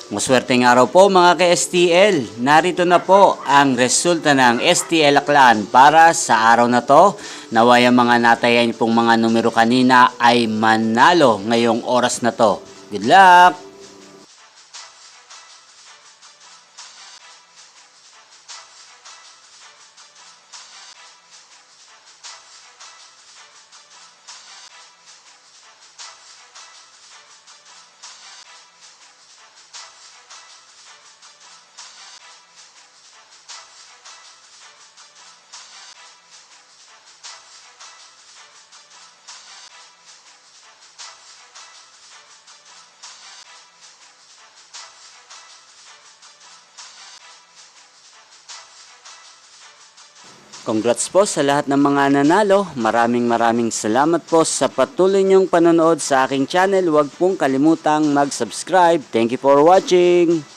Maswerteng araw po mga ka-STL. Narito na po ang resulta ng STL Aklan para sa araw na to. Naway ang mga natayan pong mga numero kanina ay manalo ngayong oras na to. Good luck! Congrats po sa lahat ng mga nanalo. Maraming salamat po sa patuloy niyong panonood sa aking channel. Huwag pong kalimutang mag-subscribe. Thank you for watching.